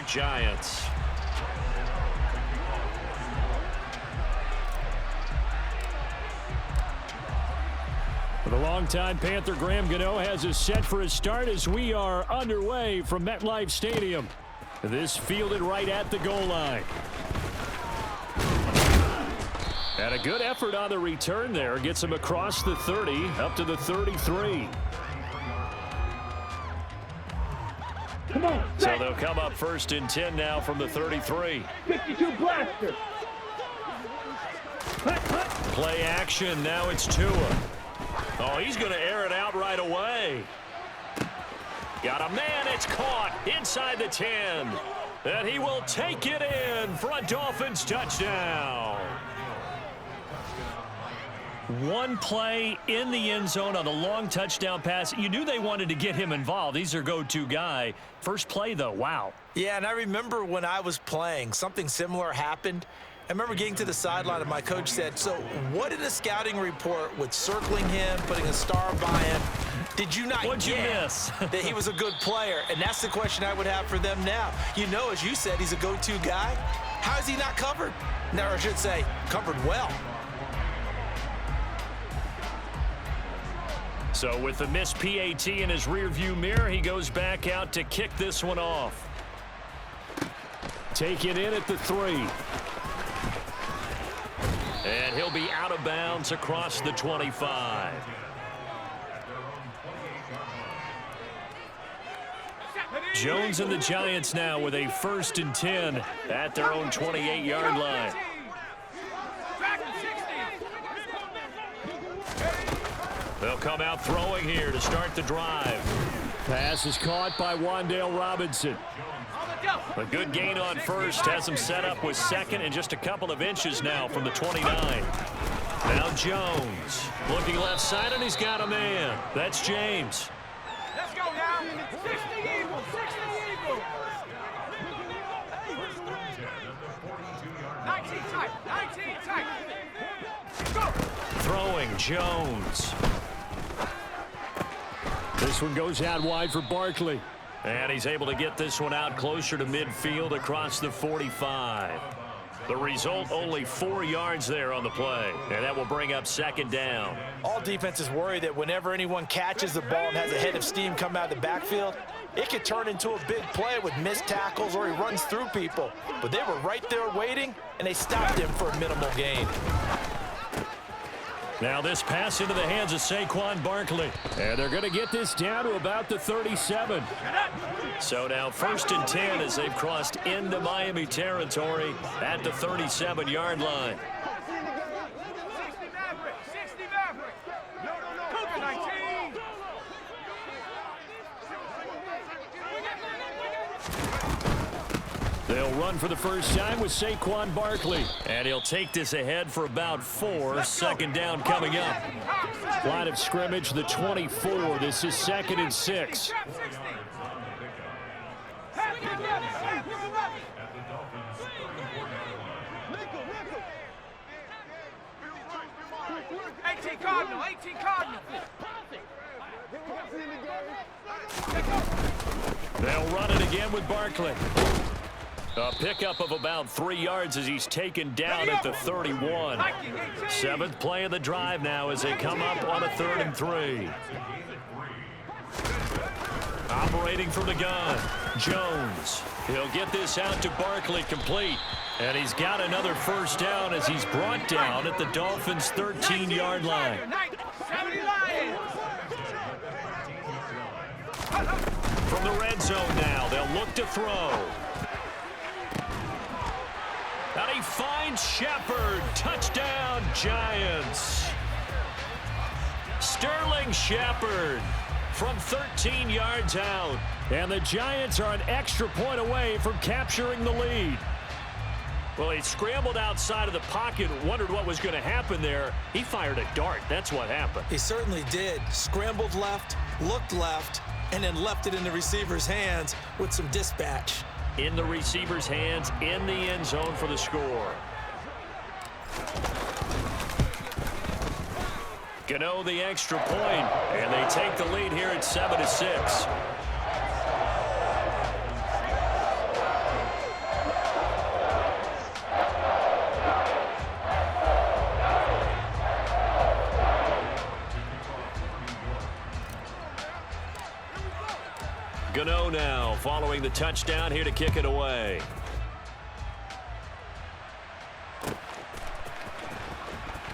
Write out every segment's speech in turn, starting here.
Giants. For the longtime Panther, Graham Gano has us set for his start as we are underway from MetLife Stadium. This fielded right at the goal line. And a good effort on the return there. Gets him across the 30, up to the 33. So they'll come up 1st and 10 now from the 33. 52 blaster. Play action. Now it's Tua. Oh, he's going to air it out right away. Got a man. It's caught inside the 10. And he will take it in for a Dolphins touchdown. One play in the end zone on a long touchdown pass. You knew they wanted to get him involved. He's their go-to guy. First play, though, wow. Yeah, and I remember when I was playing, something similar happened. I remember getting to the sideline and my coach said, so what did a scouting report with circling him, putting a star by him, did you not What'd you get miss? that he was a good player? And that's the question I would have for them now. You know, as you said, he's a go-to guy. How is he not covered? No, I should say, covered well. So with the missed PAT in his rearview mirror, he goes back out to kick this one off. Take it in at the 3. And he'll be out of bounds across the 25. Jones and the Giants now with a 1st and 10 at their own 28-yard line. They'll come out throwing here to start the drive. Pass is caught by Wan'Dale Robinson. A good gain on first, has him set up with 2nd and just a couple of inches now from the 29. Now Jones looking left side, and he's got a man. That's James. Let's go now. 60 Eagles, 60 Eagles. 19 tight, 19 tight. Go. Throwing Jones. This one goes out wide for Barkley. And he's able to get this one out closer to midfield across the 45. The result, only 4 yards there on the play. And that will bring up 2nd down. All defenses worry that whenever anyone catches the ball and has a head of steam come out of the backfield, it could turn into a big play with missed tackles or he runs through people. But they were right there waiting, and they stopped him for a minimal gain. Now this pass into the hands of Saquon Barkley. And they're going to get this down to about the 37. So now 1st and 10 as they've crossed into Miami territory at the 37-yard line. 60 Maverick. Cougar 19. They'll run for the first time with Saquon Barkley. And he'll take this ahead for about 4. 2nd down coming up. Line of scrimmage, the 24. This is 2nd and 6. 18 Cardinal, 18 Cardinal. They'll run it again with Barkley. A pickup of about 3 yards as he's taken down at the 31. 7th play of the drive now as they come up on a 3rd and 3. Operating from the gun, Jones. He'll get this out to Barkley complete. And he's got another first down as he's brought down at the Dolphins' 13-yard line. From the red zone now, they'll look to throw. And he finds Shepard. Touchdown, Giants. Sterling Shepard from 13 yards out. And the Giants are an extra point away from capturing the lead. Well, he scrambled outside of the pocket, wondered what was going to happen there. He fired a dart. That's what happened. He certainly did. Scrambled left, looked left, and then left it in the receiver's hands with some dispatch. In the receiver's hands, in the end zone for the score. Gano the extra point, and they take the lead here at 7-6. Gano now following the touchdown here to kick it away.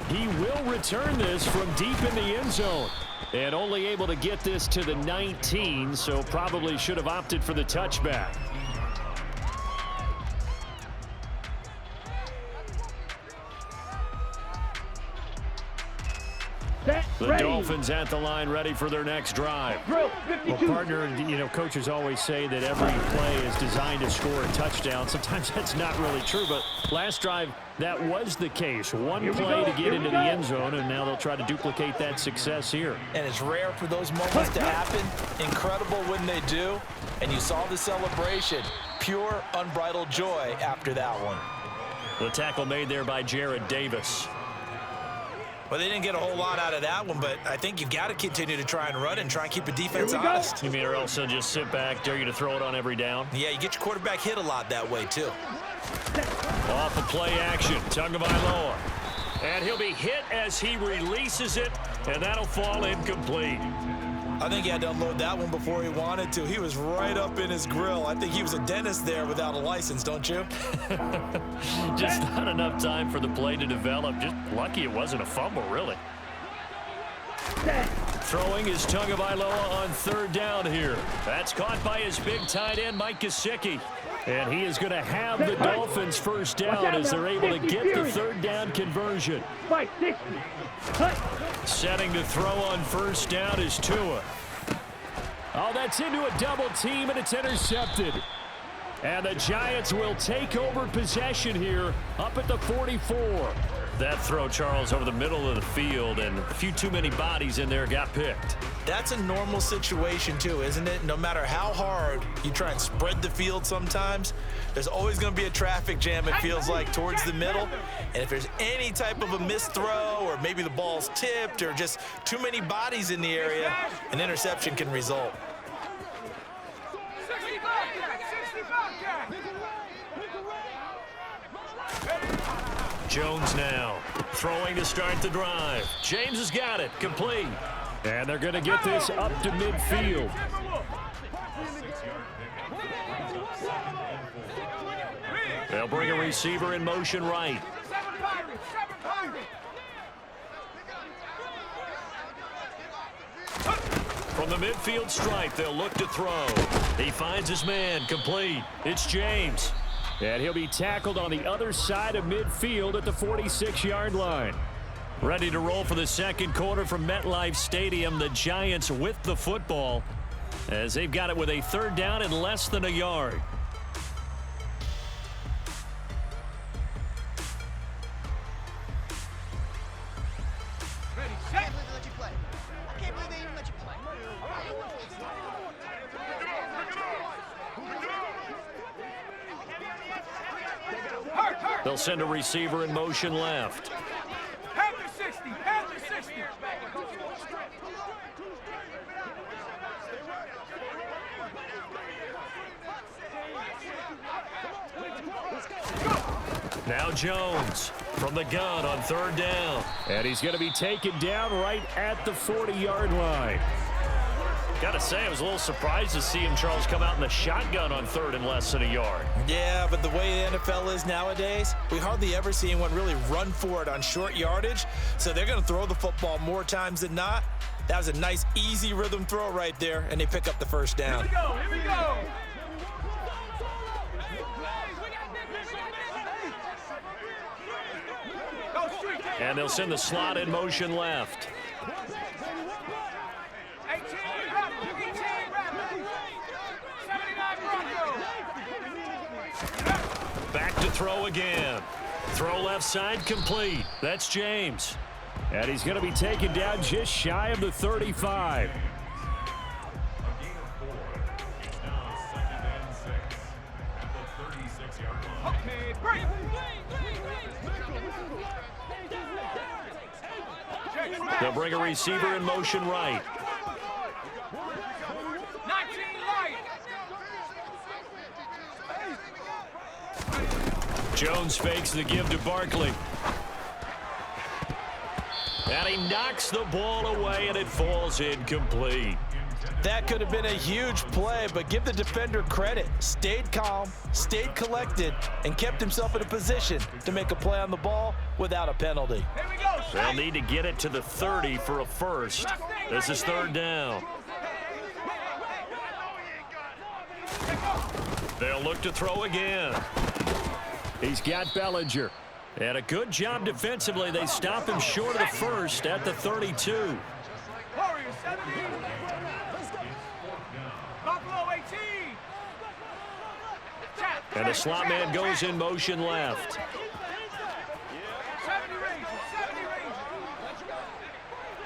He will return this from deep in the end zone. And only able to get this to the 19, so probably should have opted for the touchback. The Dolphins at the line ready for their next drive. Drill, Well, partner, coaches always say that every play is designed to score a touchdown. Sometimes that's not really true, but last drive, that was the case. One play to get into the end zone, and now they'll try to duplicate that success here. And it's rare for those moments to happen. Incredible when they do. And you saw the celebration. Pure, unbridled joy after that one. The tackle made there by Jared Davis. Well, they didn't get a whole lot out of that one, but I think you've got to continue to try and run and try and keep the defense honest. You mean or else they'll just sit back, dare you to throw it on every down? Yeah, you get your quarterback hit a lot that way, too. Off the play action, Tagovailoa. And he'll be hit as he releases it, and that'll fall incomplete. I think he had to unload that one before he wanted to. He was right up in his grill. I think he was a dentist there without a license, don't you? Just not enough time for the play to develop. Just lucky it wasn't a fumble, really. Throwing is Tagovailoa on third down here. That's caught by his big tight end, Mike Gesicki. And he is going to have the Dolphins first down as they're able to get the third down conversion. Setting to throw on first down is Tua. Oh, that's into a double team, and it's intercepted. And the Giants will take over possession here up at the 44. That throw, Charles, over the middle of the field, and a few too many bodies in there got picked. That's a normal situation, too, isn't it? No matter how hard you try and spread the field sometimes, there's always going to be a traffic jam, it feels like, towards the middle. And if there's any type of a missed throw or maybe the ball's tipped or just too many bodies in the area, an interception can result. Jones now throwing to start the drive. James has got it, complete. And they're going to get this up to midfield. They'll bring a receiver in motion right. From the midfield stripe, they'll look to throw. He finds his man, complete. It's James. And he'll be tackled on the other side of midfield at the 46-yard line. Ready to roll for the second quarter from MetLife Stadium. The Giants with the football as they've got it with a third down and less than a yard. They'll send a receiver in motion left. Panther 60, Panther 60. Now Jones from the gun on third down. And he's going to be taken down right at the 40-yard line. Got to say, I was a little surprised to see him, Charles, come out in the shotgun on third and less than a yard. Yeah, but the way the NFL is nowadays, we hardly ever see anyone really run for it on short yardage. So they're going to throw the football more times than not. That was a nice, easy rhythm throw right there, and they pick up the first down. Here we go, here we go. And they'll send the slot in motion left. 18, 79 Broncos. Back to throw again. Throw left side complete. That's James. And he's going to be taken down just shy of the 35. Okay, break. They'll bring a receiver in motion right. 19 light. Jones fakes the give to Barkley. And he knocks the ball away, and it falls incomplete. That could have been a huge play, but give the defender credit. Stayed calm, stayed collected, and kept himself in a position to make a play on the ball without a penalty. Here we go. They'll need to get it to the 30 for a first. This is third down. They'll look to throw again. He's got Bellinger. And a good job defensively. They stop him short of the first at the 32. Warriors 17. Buffalo 18. And the slot man goes in motion left. 70 Rangers, 70 Rangers.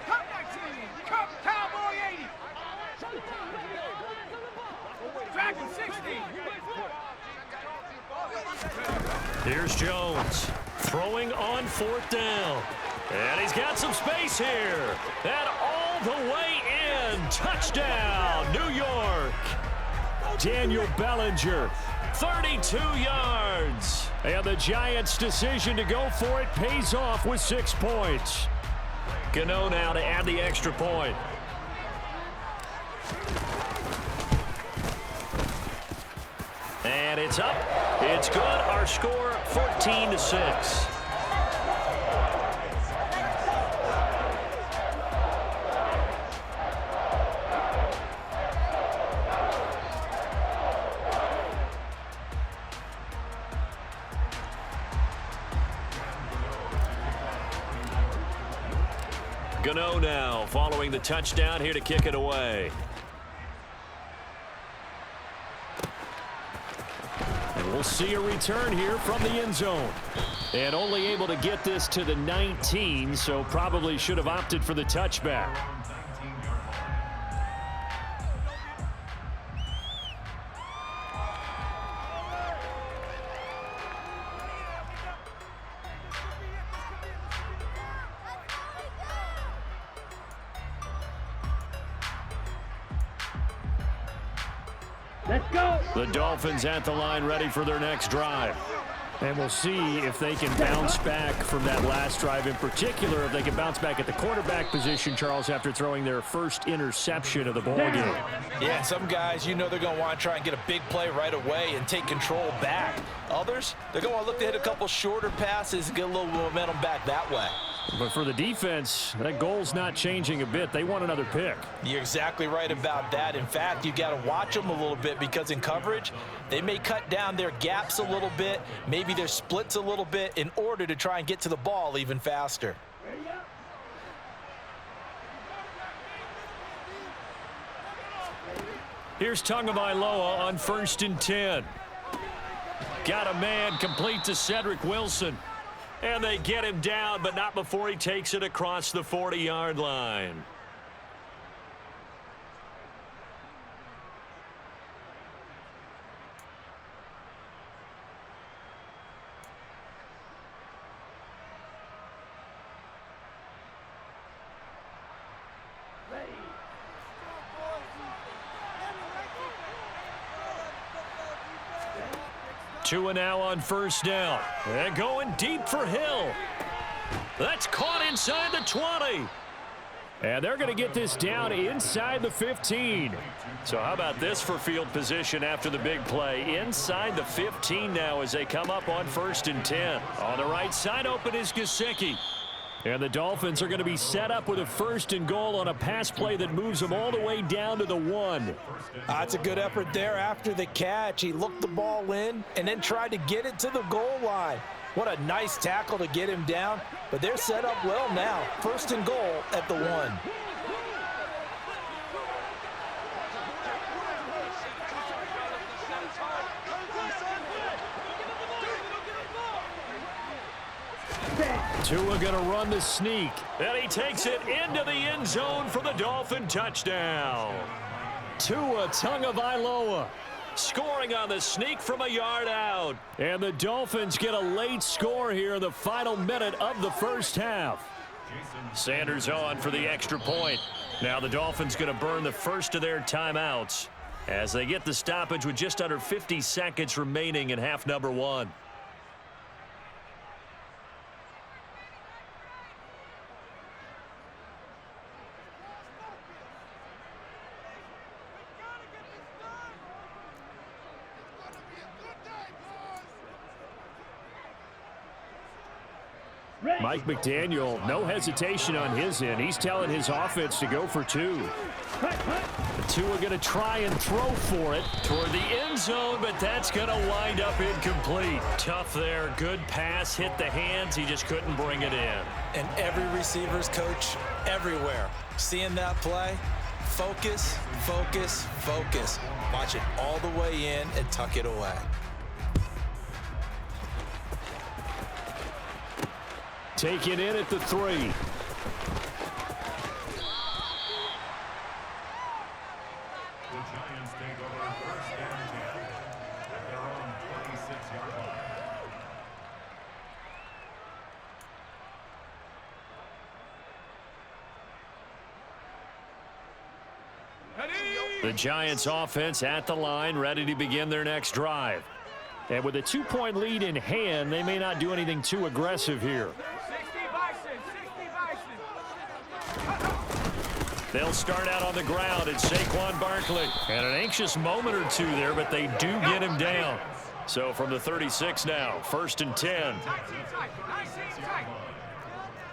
Cup 19, Cup Cowboy 80. Dragon 60. Here's Jones throwing on fourth down. And he's got some space here. And all the way in. Touchdown, New York. Daniel Bellinger, 32 yards. And the Giants' decision to go for it pays off with 6 points. Gano now to add the extra point. And it's up. It's good. Our score 14-6. Gano now following the touchdown here to kick it away. And we'll see a return here from the end zone. And only able to get this to the 19, so probably should have opted for the touchback. Let's go. The Dolphins at the line ready for their next drive. And we'll see if they can bounce back from that last drive, in particular if they can bounce back at the quarterback position, Charles, after throwing their first interception of the ball game. Yeah, and some guys, you know they're going to want to try and get a big play right away and take control back. Others, they're going to want to look to hit a couple shorter passes and get a little momentum back that way. But for the defense, that goal's not changing a bit. They want another pick. You're exactly right about that. In fact, you got to watch them a little bit because in coverage, they may cut down their gaps a little bit, maybe their splits a little bit in order to try and get to the ball even faster. Here's Tagovailoa on 1st and 10. Got a man complete to Cedric Wilson. And they get him down, but not before he takes it across the 40-yard line. Tua now on 1st down. And going deep for Hill. That's caught inside the 20. And they're going to get this down inside the 15. So how about this for field position after the big play? Inside the 15 now as they come up on 1st and 10. On the right side open is Gesicki. And the Dolphins are going to be set up with a 1st and goal on a pass play that moves them all the way down to the 1. That's a good effort there after the catch. He looked the ball in and then tried to get it to the goal line. What a nice tackle to get him down. But they're set up well now. 1st and goal at the 1. Tua going to run the sneak. And he takes it into the end zone for the Dolphin touchdown. Tua Tagovailoa scoring on the sneak from a yard out. And the Dolphins get a late score here in the final minute of the first half. Sanders on for the extra point. Now the Dolphins going to burn the first of their timeouts as they get the stoppage with just under 50 seconds remaining in half number 1. Mike McDaniel, no hesitation on his end. He's telling his offense to go for two. The two are going to try and throw for it toward the end zone, but that's going to wind up incomplete. Tough there. Good pass. Hit the hands. He just couldn't bring it in. And every receiver's coach everywhere, seeing that play, focus, focus, focus. Watch it all the way in and tuck it away. Take it in at the 3. The Giants take over first down 10 at their own 26-yard line. The Giants offense at the line, ready to begin their next drive. And with a 2-point lead in hand, they may not do anything too aggressive here. 60 Bison, 60 Bison. They'll start out on the ground. It's Saquon Barkley. And an anxious moment or two there, but they do get him down. So from the 36 now, 1st and 10. 19 tight, 19 tight.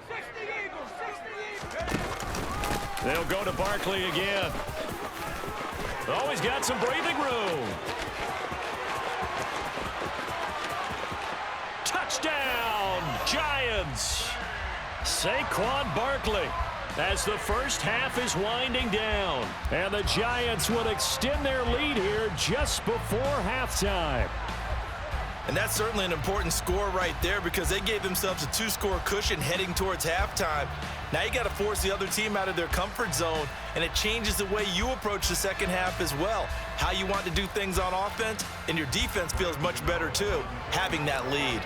60 Eagles, 60 Eagles. They'll go to Barkley again. Oh, he's got some breathing room. Touchdown, Giants. Saquon Barkley as the first half is winding down. And the Giants will extend their lead here just before halftime. And that's certainly an important score right there because they gave themselves a 2-score cushion heading towards halftime. Now you got to force the other team out of their comfort zone, and it changes the way you approach the second half as well. How you want to do things on offense, and your defense feels much better too, having that lead.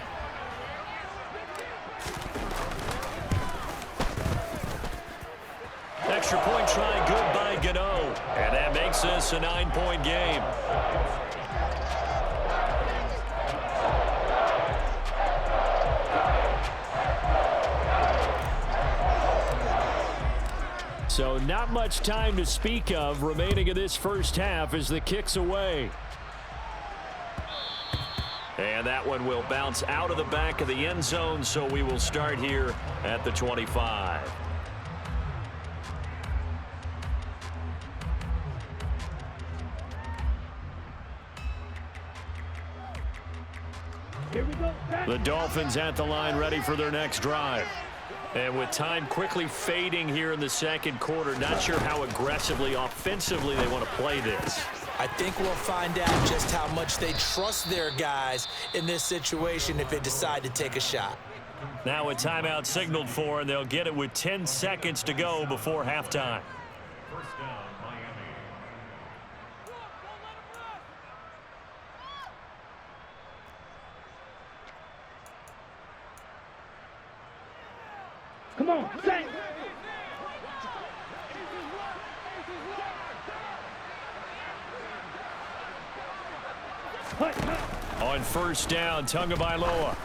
Extra point try, good by Gano. And that makes this a 9-point game. So not much time to speak of remaining in this first half as the kick's away. And that one will bounce out of the back of the end zone, so we will start here at the 25. The Dolphins at the line ready for their next drive. And with time quickly fading here in the second quarter, not sure how aggressively, offensively they want to play this. I think we'll find out just how much they trust their guys in this situation if they decide to take a shot. Now a timeout signaled for, and they'll get it with 10 seconds to go before halftime. First down, Miami. Come on, Saints. On first down, Tagovailoa.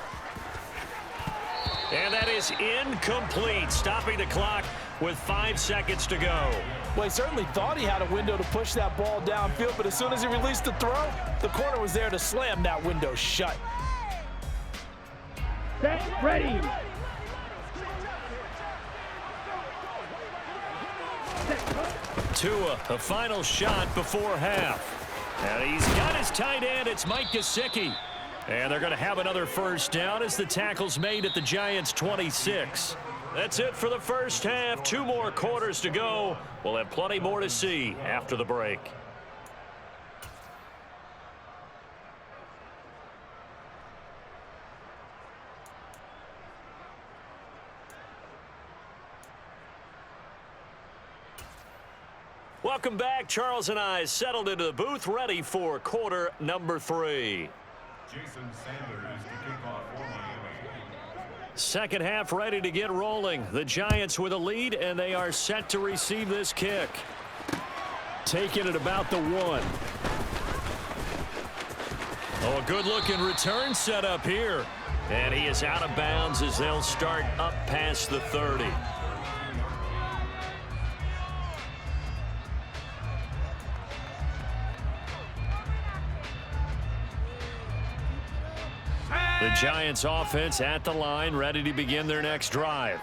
And that is incomplete, stopping the clock with 5 seconds to go. Well, he certainly thought he had a window to push that ball downfield, but as soon as he released the throw, the corner was there to slam that window shut. Set, ready. Tua, a final shot before half. And he's got his tight end. It's Mike Gesicki. And they're going to have another first down as the tackle's made at the Giants' 26. That's it for the first half. 2 more quarters to go. We'll have plenty more to see after the break. Welcome back. Charles and I settled into the booth, ready for quarter number 3. Jason Sanders to kick off for Miami. Second half ready to get rolling. The Giants with a lead, and they are set to receive this kick. Taking it about the 1. Oh, a good-looking return set up here. And he is out of bounds as they'll start up past the 30. Set. The Giants offense at the line, ready to begin their next drive.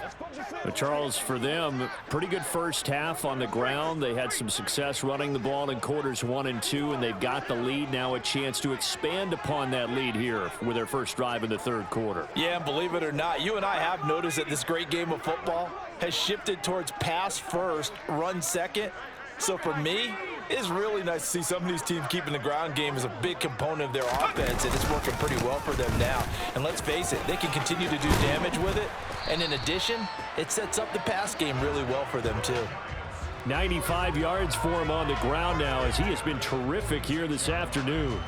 But Charles, for them, pretty good first half on the ground. They had some success running the ball in quarters 1 and 2, and they've got the lead. Now a chance to expand upon that lead here with their first drive in the third quarter. Yeah, and believe it or not, you and I have noticed that this great game of football has shifted towards pass first, run second. So for me, it's really nice to see some of these teams keeping the ground game as a big component of their offense, and it's working pretty well for them now. And let's face it, they can continue to do damage with it. And in addition, it sets up the pass game really well for them too. 95 yards for him on the ground now as he has been terrific here this afternoon.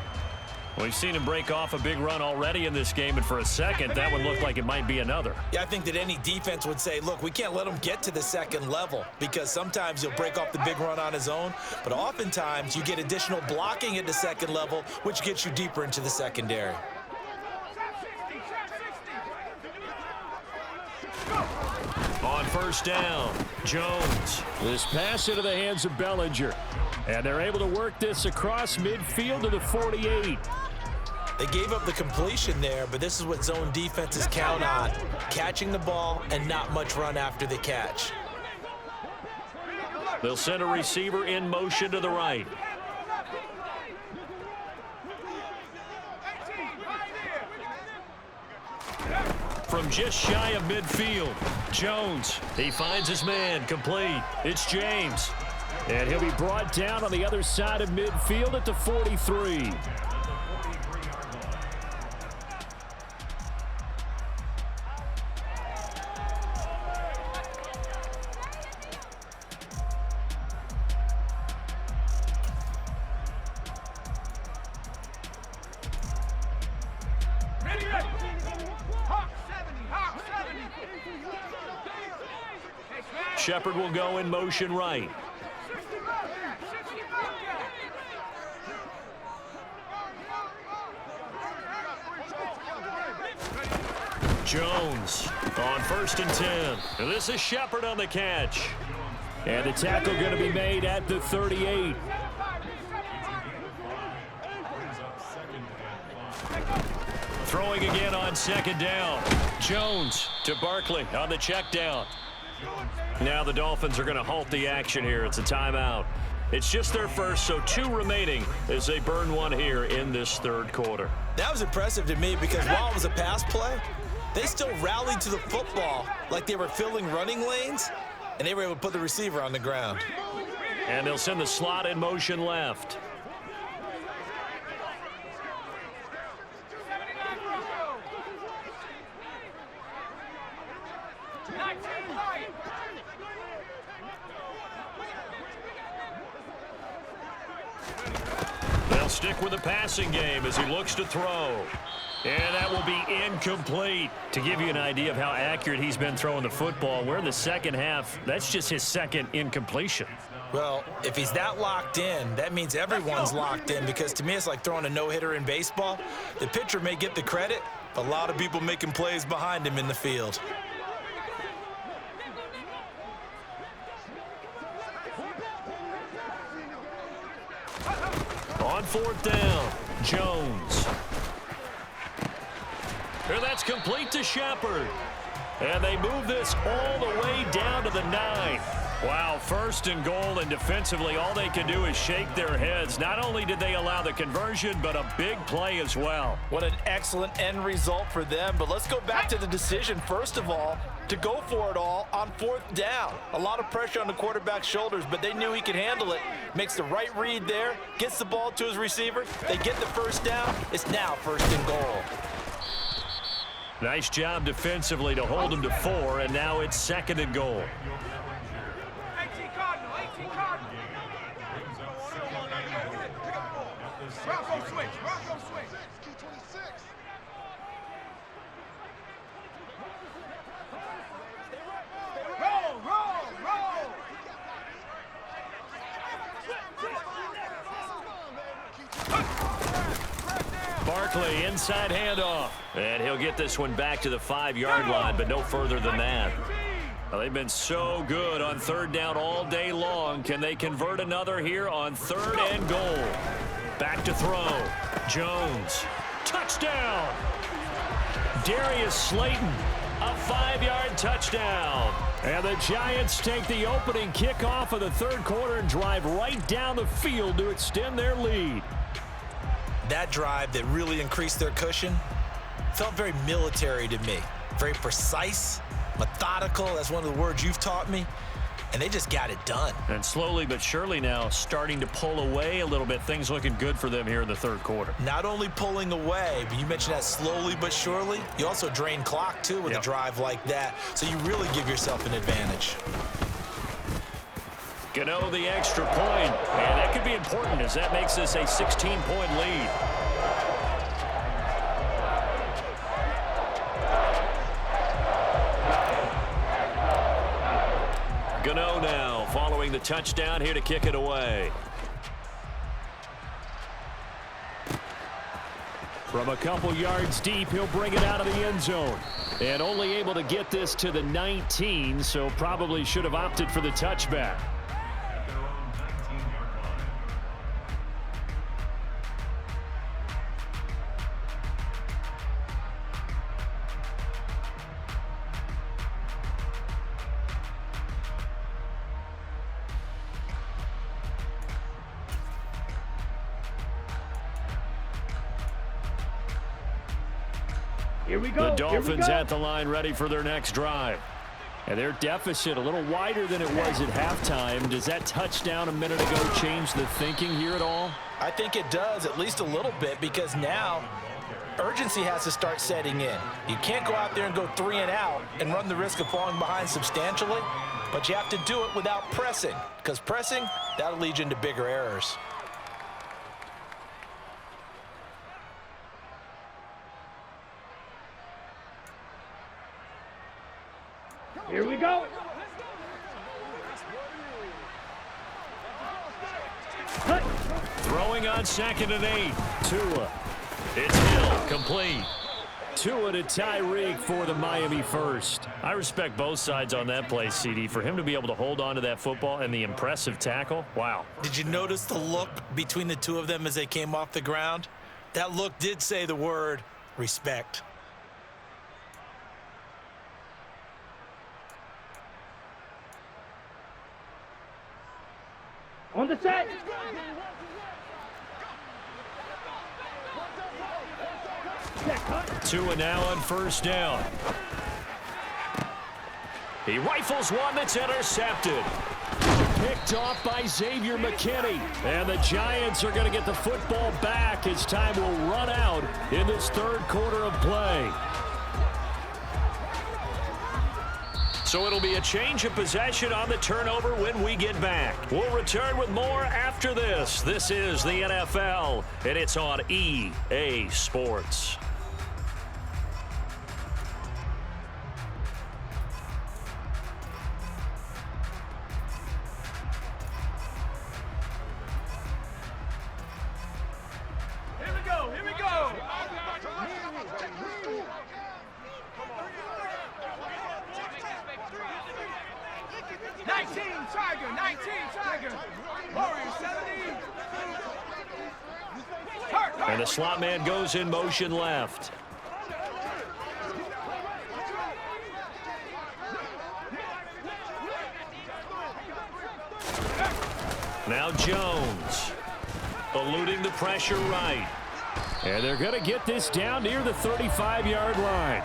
We've seen him break off a big run already in this game, and for a second, that one looked like it might be another. Yeah, I think that any defense would say, look, we can't let him get to the second level because sometimes he'll break off the big run on his own, but oftentimes you get additional blocking at the second level, which gets you deeper into the secondary. On first down, Jones. This pass into the hands of Bellinger. And they're able to work this across midfield to the 48. They gave up the completion there, but this is what zone defenses count on. Catching the ball and not much run after the catch. They'll send a receiver in motion to the right. From just shy of midfield, Jones, he finds his man, complete. It's James. And he'll be brought down on the other side of midfield at the 43. Shepard will go in motion right. Jones on first and 10. And this is Shepard on the catch. And the tackle going to be made at the 38. Throwing again on second down. Jones to Barkley on the check down. Now the Dolphins are going to halt the action here. It's a timeout. It's just their first, so 2 remaining as they burn one here in this third quarter. That was impressive to me because while it was a pass play, they still rallied to the football like they were filling running lanes, and they were able to put the receiver on the ground. And they'll send the slot in motion left. They'll stick with the passing game as he looks to throw. And that will be incomplete. To give you an idea of how accurate he's been throwing the football, we're in the second half. That's just his second incompletion. Well, if he's that locked in, that means everyone's locked in, because to me it's like throwing a no-hitter in baseball. The pitcher may get the credit, but a lot of people making plays behind him in the field. On fourth down, Jones. And that's complete to Shepard. And they move this all the way down to the 9. Wow, first and goal, and defensively all they can do is shake their heads. Not only did they allow the conversion, but a big play as well. What an excellent end result for them. But let's go back to the decision, first of all, to go for it all on fourth down. A lot of pressure on the quarterback's shoulders, but they knew he could handle it. Makes the right read there, gets the ball to his receiver. They get the first down. It's now first and goal. Nice job defensively to hold him to 4, and now it's second and goal. 18 Cardinal, 18 Cardinal. Bronco switch, Bronco switch. Roll, roll, roll. Barkley, inside handoff. And he'll get this one back to the 5-yard line, but no further than that. Well, they've been so good on third down all day long. Can they convert another here on third and goal? Back to throw. Jones. Touchdown. Darius Slayton. A 5-yard touchdown. And the Giants take the opening kickoff of the third quarter and drive right down the field to extend their lead. That drive that really increased their cushion felt very military to me. Very precise, methodical. That's one of the words you've taught me. And they just got it done. And slowly but surely now starting to pull away a little bit. Things looking good for them here in the third quarter. Not only pulling away, but you mentioned that slowly but surely. You also drain clock, too, with a drive like that. So you really give yourself an advantage. Gano the extra point. And that could be important as that makes this a 16-point lead. Gano now following the touchdown here to kick it away. From a couple yards deep, he'll bring it out of the end zone. And only able to get this to the 19, so probably should have opted for the touchback. At their own 19-yard line. Here we go. The Dolphins at the line ready for their next drive. And their deficit a little wider than it was at halftime. Does that touchdown a minute ago change the thinking here at all? I think it does, at least a little bit, because now urgency has to start setting in. You can't go out there and go 3 and out and run the risk of falling behind substantially, but you have to do it without pressing, because pressing, that'll lead you into bigger errors. Here we go. Throwing on 2nd and 8. Tua. It's Hill, complete. Tua to Tyreek for the Miami first. I respect both sides on that play, CD. For him to be able to hold on to that football and the impressive tackle, wow. Did you notice the look between the two of them as they came off the ground? That look did say the word respect. On the set. Tua now on first down. He rifles one that's intercepted. Picked off by Xavier McKinney. And the Giants are going to get the football back as time will run out in this third quarter of play. So it'll be a change of possession on the turnover when we get back. We'll return with more after this. This is the NFL, and it's on EA Sports. Here we go. Here we go. 19 Tiger, 19 Tiger. Warriors 70. And the slot man goes in motion left. Now Jones eluding the pressure right. And they're going to get this down near the 35-yard line.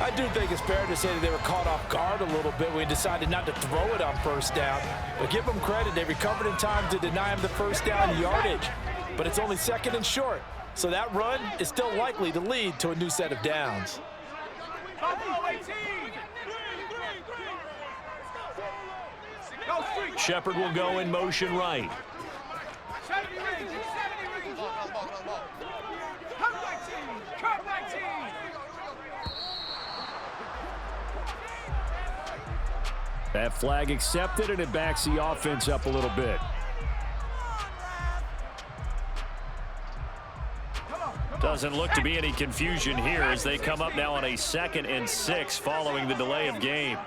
I do think it's fair to say that they were caught off guard a little bit when he decided not to throw it on first down. But give them credit. They recovered in time to deny him the first down yardage. But it's only 2nd and short. So that run is still likely to lead to a new set of downs. Shepard will go in motion right. 70 range, 70 range. Come 19, come 19. That flag accepted, and it backs the offense up a little bit. Doesn't look to be any confusion here as they come up now on a 2nd and 6 following the delay of game.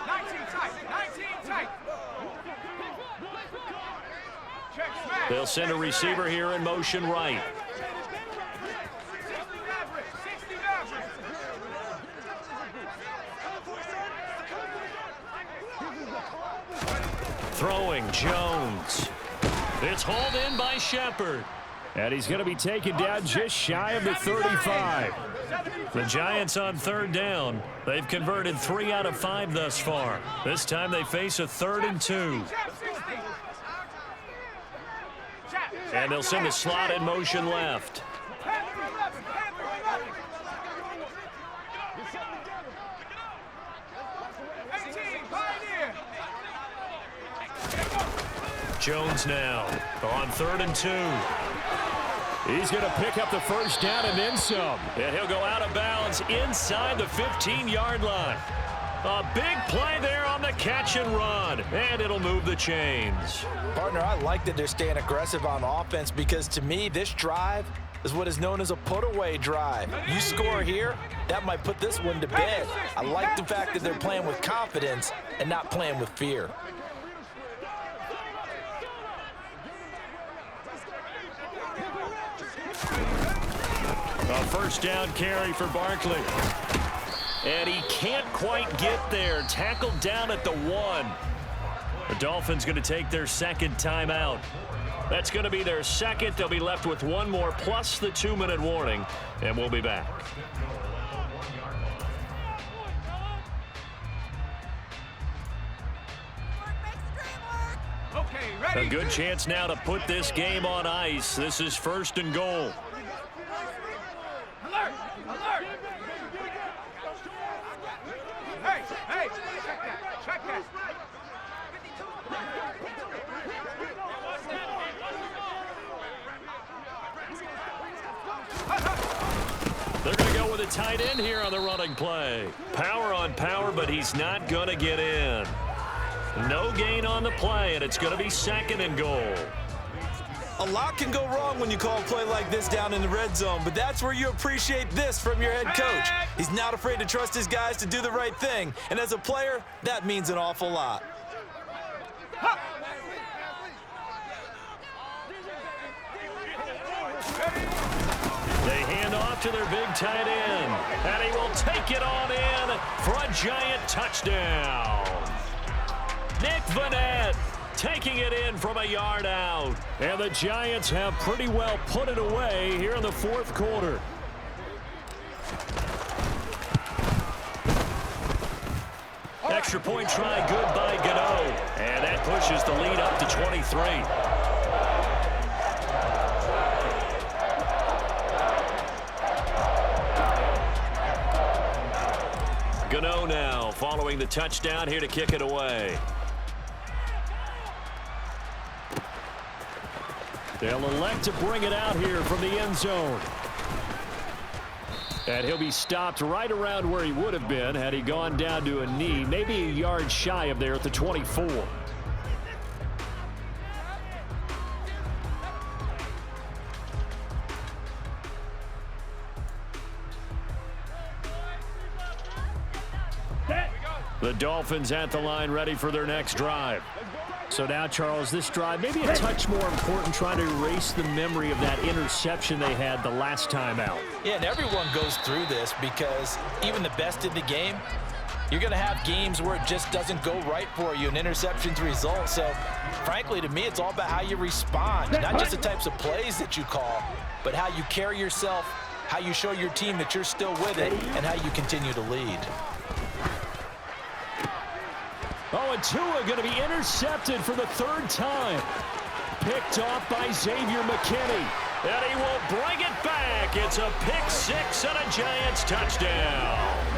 19 tight, 19 tight. Check smash. They'll send a receiver here in motion right. 60 average, 60 average. throwing, Jones. It's hauled in by Shepard. And he's going to be taken down just shy of the 35. The Giants on third down. They've converted 3 out of 5 thus far. This time they face a 3rd and 2. And they'll send the slot in motion left. Jones now on 3rd and 2. He's going to pick up the first down and then some. And he'll go out of bounds inside the 15-yard line. A big play there on the catch and run. And it'll move the chains. Partner, I like that they're staying aggressive on offense because to me, this drive is what is known as a put-away drive. You score here, that might put this one to bed. I like the fact that they're playing with confidence and not playing with fear. A first down carry for Barkley. And he can't quite get there. Tackled down at the 1. The Dolphins going to take their second timeout. That's going to be their second. They'll be left with 1 more plus the 2-minute warning. And we'll be back. A good chance now to put this game on ice. This is 1st and goal. Alert! Alert! Hey! Check that! Check that! They're going to go with a tight end here on the running play. Power on power, but he's not going to get in. No gain on the play, and it's going to be 2nd and goal. A lot can go wrong when you call a play like this down in the red zone, but that's where you appreciate this from your head coach. He's not afraid to trust his guys to do the right thing, and as a player, that means an awful lot. They hand off to their big tight end, and he will take it on in for a Giant touchdown. Nick Vannett taking it in from a yard out. And the Giants have pretty well put it away here in the 4th quarter. Extra point try good by Gano. And that pushes the lead up to 23. Gano now following the touchdown here to kick it away. They'll elect to bring it out here from the end zone. And he'll be stopped right around where he would have been had he gone down to a knee, maybe a yard shy of there at the 24. The Dolphins at the line ready for their next drive. So now, Charles, this drive maybe a touch more important, trying to erase the memory of that interception they had the last time out. Yeah, and everyone goes through this because even the best in the game, you're going to have games where it just doesn't go right for you, and interceptions result. So, frankly, to me, it's all about how you respond, not just the types of plays that you call, but how you carry yourself, how you show your team that you're still with it, and how you continue to lead. Oh, and Tua going to be intercepted for the 3rd time. Picked off by Xavier McKinney. And he will bring it back. It's a pick 6 and a Giants touchdown.